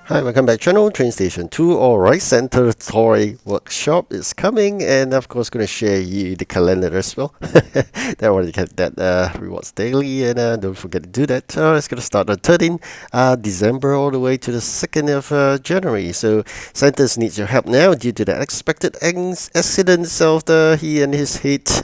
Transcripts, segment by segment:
Hi, welcome back channel, TrainStation2 or Right Center Toy Workshop is coming, and of course going to share you the calendar as well. That already get that rewards daily, and don't forget to do that. It's going to start on 13th December all the way to the 2nd of January. So Santos needs your help now due to the unexpected accidents of he and his hate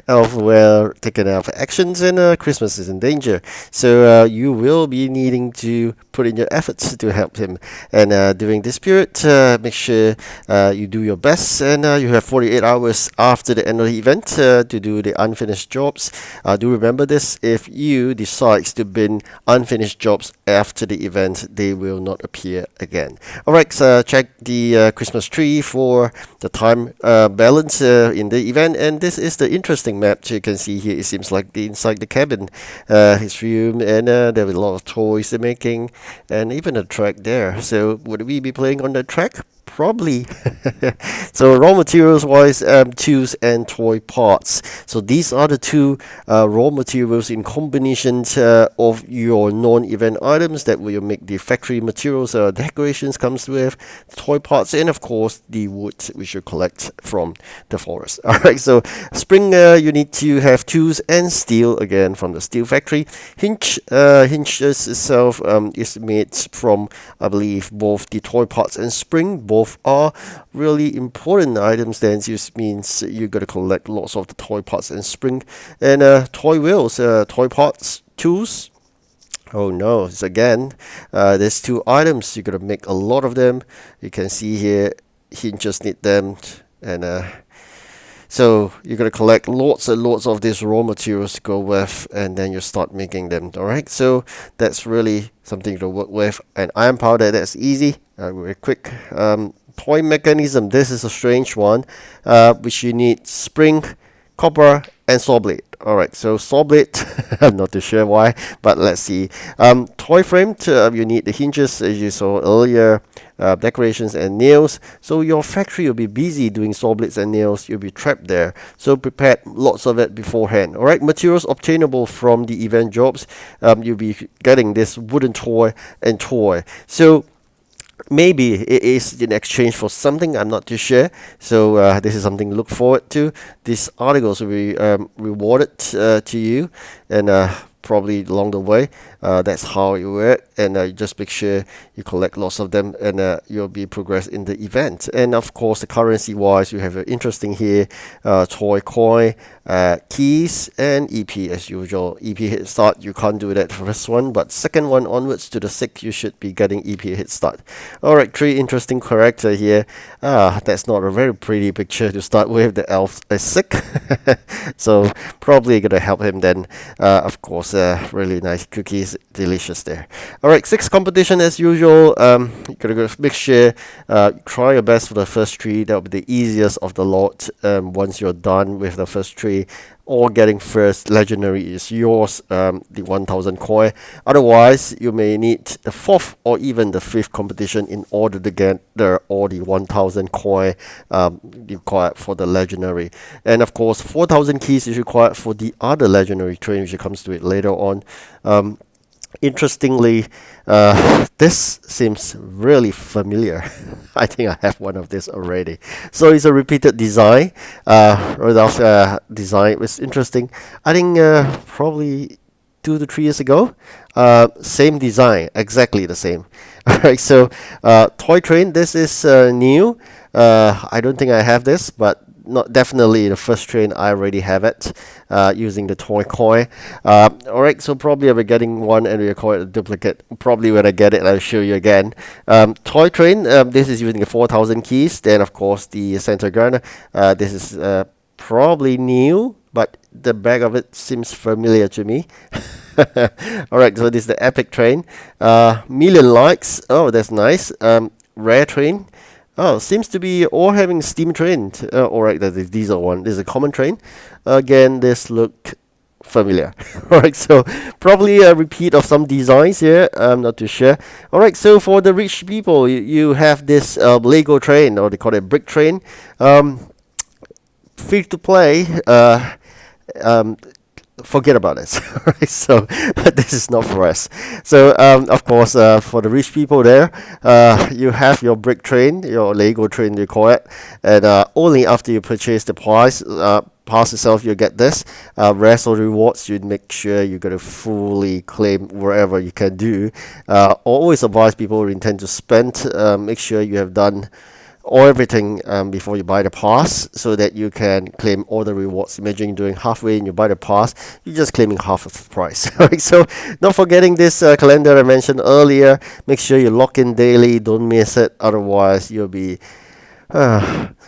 of taken out for actions, and Christmas is in danger. So you will be needing to put in your efforts to help him. And during this period, make sure you do your best, and you have 48 hours after the end of the event to do the unfinished jobs. Do remember this: if you decide to bin unfinished jobs after the event, they will not appear again. Alright, so check the Christmas tree for the time balance in the event, and this is the interesting map. So you can see here, it seems like inside the cabin, his room, and there are a lot of toys they're making, and even a track there. So would we be playing on the track? Probably. So raw materials wise, tools and toy parts. So these are the two raw materials in combinations of your non-event items that will make the factory materials. Decorations comes with toy parts, and of course the wood which you collect from the forest. Alright, so spring, you need to have tools and steel again from the steel factory. Hinges itself is made from, I believe, both the toy parts and spring. Both are really important items. Then it means you got to collect lots of the toy parts and spring, and toy wheels, toy parts, tools. Oh no, it's again, there's two items. You got to make a lot of them. You can see here, hinges need them, and so you're going to collect lots and lots of these raw materials to go with, and then you start making them. Alright, so that's really something to work with. And iron powder, that's easy, very quick. Toy mechanism, this is a strange one, which you need spring, copper, and saw blade. Alright, so saw blade, I'm not too sure why, but let's see. Toy frame, you need the hinges as you saw earlier, decorations and nails. So your factory will be busy doing saw blades and nails. You'll be trapped there. So prepare lots of it beforehand. Alright, materials obtainable from the event jobs. You'll be getting this wooden toy and toy. So maybe it is in exchange for something, I'm not too sure. So this is something to look forward to. These articles will be rewarded to you, and probably along the way. That's how it works, and just make sure you collect lots of them, and you'll be progress in the event. And of course, the currency wise, you have interesting here, toy coin, keys, and EP as usual. EP head start, you can't do that for first one, but second one onwards to the 6th, you should be getting EP head start. Alright, three interesting character here. That's not a very pretty picture to start with. The elf is sick, so probably gonna help him then. Of course, really nice cookies, delicious there. Alright, 6th competition as usual. You gotta go make sure try your best for the first three. That'll be the easiest of the lot. Once you're done with the first three, or getting first legendary is yours, the 1000 coin. Otherwise, you may need the 4th or even the 5th competition in order to get all the 1000 coin required for the legendary. And of course, 4000 keys is required for the other legendary train, which comes to it later on. Interestingly, this seems really familiar. I think I have one of this already. So it's a repeated design. Rodolph's design was interesting. I think probably 2 to 3 years ago. Same design, exactly the same. Alright, so toy train, this is new. I don't think I have this, but not definitely the first train I already have it using the toy coin. Alright, so probably I'll be getting one and we'll call it a duplicate. Probably when I get it I'll show you again. Toy train, this is using the 4000 keys. Then of course the center gunner, this is probably new, but the back of it seems familiar to me. Alright, so this is the epic train. Million likes, oh that's nice. Rare train. Oh, seems to be all having steam train. Alright, that is diesel one. This is a common train. Again, this look familiar. Alright, so probably a repeat of some designs here. I'm not too sure. Alright, so for the rich people, you have this Lego train, or they call it brick train. Free to play. forget about it. Right? So this is not for us. So of course, for the rich people there, you have your brick train, your Lego train, you call it, and only after you purchase the pass itself, you get this. Rest of the rewards, you make sure you're gonna fully claim wherever you can do. Always advise people who intend to spend, make sure you have done or everything before you buy the pass so that you can claim all the rewards. Imagine you're doing halfway and you buy the pass, you're just claiming half of the price. Right? So not forgetting this calendar I mentioned earlier. Make sure you lock in daily, don't miss it, otherwise you'll be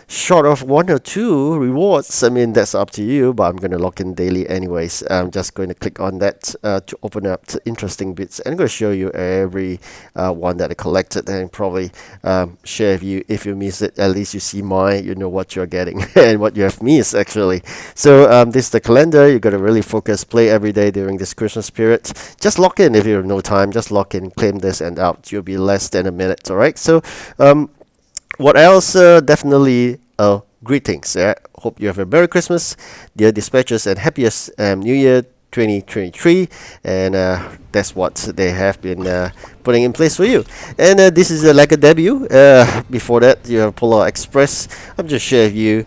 short of one or two rewards. I mean, that's up to you, but I'm going to lock in daily anyways. I'm just going to click on that to open up to interesting bits. And I'm going to show you every one that I collected and probably share with you. If you miss it, at least you see mine, you know what you're getting and what you have missed actually. So this is the calendar. You got to really focus, play every day during this Christmas period. Just lock in if you have no time. Just lock in, claim this and out. You'll be less than a minute, all right? So what else? Definitely greetings. Hope you have a Merry Christmas, dear dispatchers, and happiest New Year 2023. And that's what they have been putting in place for you. And this is like a debut. Before that, you have Polar Express. I'm just sharing with you.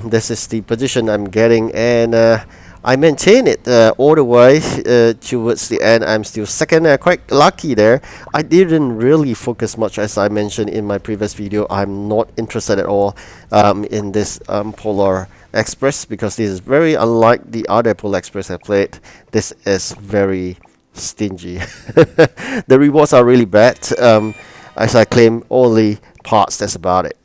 This is the position I'm getting, and I maintain it all the way towards the end. I'm still second. Quite lucky there. I didn't really focus much, as I mentioned in my previous video. I'm not interested at all in this Polar Express because this is very unlike the other Polar Express I played. This is very stingy. The rewards are really bad. As I claim only parts, that's about it.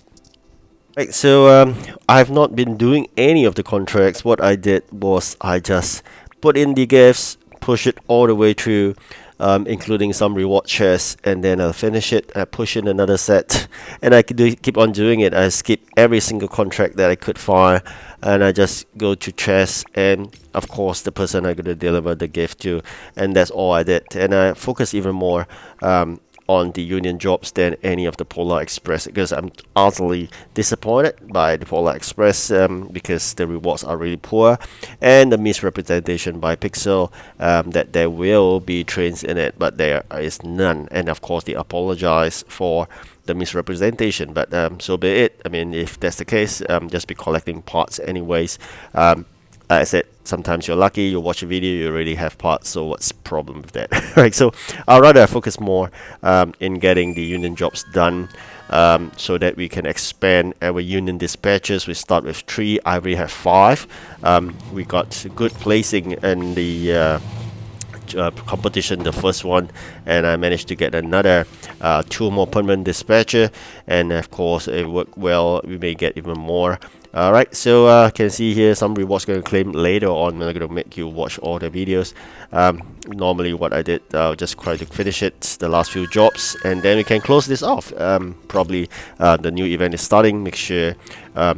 Right, so I've not been doing any of the contracts. What I did was I just put in the gifts, push it all the way through, including some reward shares, and then I'll finish it, push in another set, and I could keep on doing it. I skip every single contract that I could find, and I just go to chess, and of course the person I'm going to deliver the gift to, and that's all I did. And I focus even more on the union jobs than any of the Polar Express because I'm utterly disappointed by the Polar Express because the rewards are really poor and the misrepresentation by Pixel that there will be trains in it, but there is none. And of course they apologize for the misrepresentation, but so be it. I mean, if that's the case, just be collecting parts anyways. Like I said, sometimes you're lucky, you watch a video, you already have parts, so what's the problem with that? Right, so I'd rather focus more in getting the union jobs done so that we can expand our union dispatches. We start with 3, I already have 5. We got good placing in the competition, the first one, and I managed to get another 2 more permanent dispatcher, and of course it worked well, we may get even more. Alright, so can see here some rewards going to claim later on. I'm going to make you watch all the videos. Normally what I did, I'll just try to finish it, the last few jobs, and then we can close this off. Probably the new event is starting. Make sure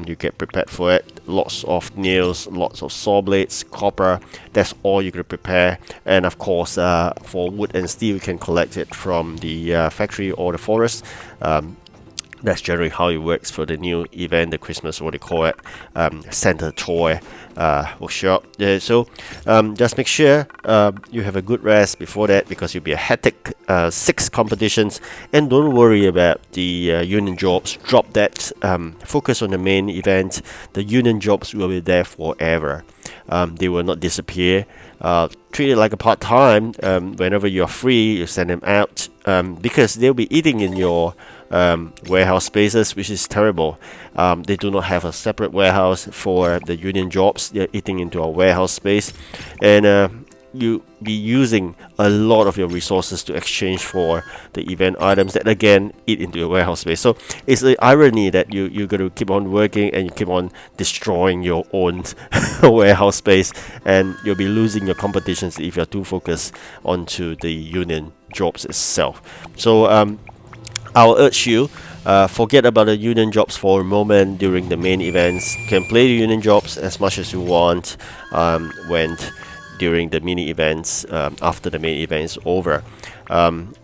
you get prepared for it. Lots of nails, lots of saw blades, copper, that's all you're going to prepare. And of course for wood and steel, you can collect it from the factory or the forest. That's generally how it works for the new event, the Christmas, what they call it, Santa Toy workshop. So just make sure you have a good rest before that because you'll be a hectic 6 competitions. And don't worry about the union jobs. Drop that. Focus on the main event. The union jobs will be there forever. They will not disappear. Treat it like a part-time. Whenever you're free, you send them out because they'll be eating in your warehouse spaces, which is terrible. They do not have a separate warehouse for the union jobs. They're eating into our warehouse space, and you be using a lot of your resources to exchange for the event items that again eat into your warehouse space. So it's the irony that you're going to keep on working and you keep on destroying your own warehouse space, and you'll be losing your competitions if you're too focused onto the union jobs itself. So I'll urge you, forget about the union jobs for a moment during the main events. You can play the union jobs as much as you want when during the mini events after the main event is over.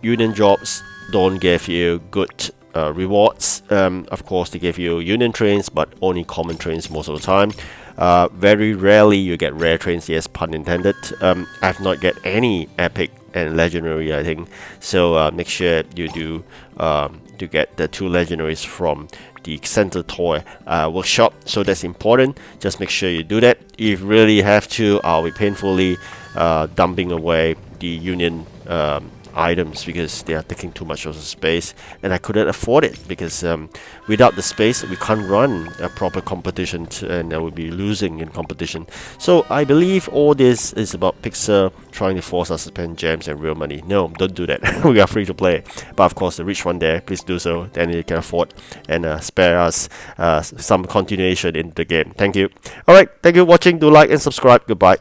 Union jobs don't give you good rewards. Of course, they give you union trains, but only common trains most of the time. Very rarely you get rare trains, yes, pun intended. I've not get any epic and legendary, I think. So make sure you do to get the 2 legendaries from the center toy workshop. So that's important. Just make sure you do that. If you really have to, I'll be painfully dumping away the union items because they are taking too much of the space, and I couldn't afford it because without the space we can't run a proper competition and I would be losing in competition. So I believe all this is about Pixar trying to force us to spend gems and real money. No, don't do that. We are free to play, but of course the rich one there, please do so, then you can afford and spare us some continuation in the game. Thank you. Alright, thank you for watching. Do like and subscribe. Goodbye.